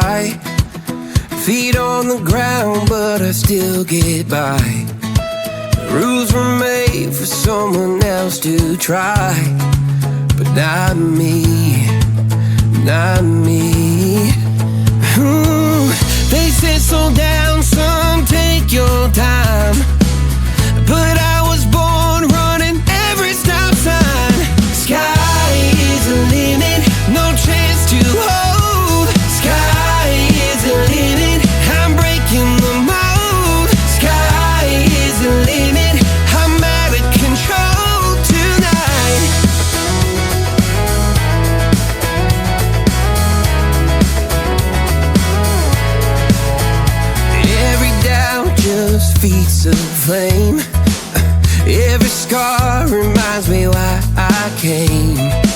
high. Feet on the ground, but I still get by. Rules were made for someone else to try, but not me, not me. They said slow down, son, take your time, but I was born running every stop sign. Sky is the limit, no chance to hold. Sky is the limit, I'm breaking the mold. Sky is the limit, I'm out of control tonight. Every doubt just feeds the flame. Every scar reminds me why I came.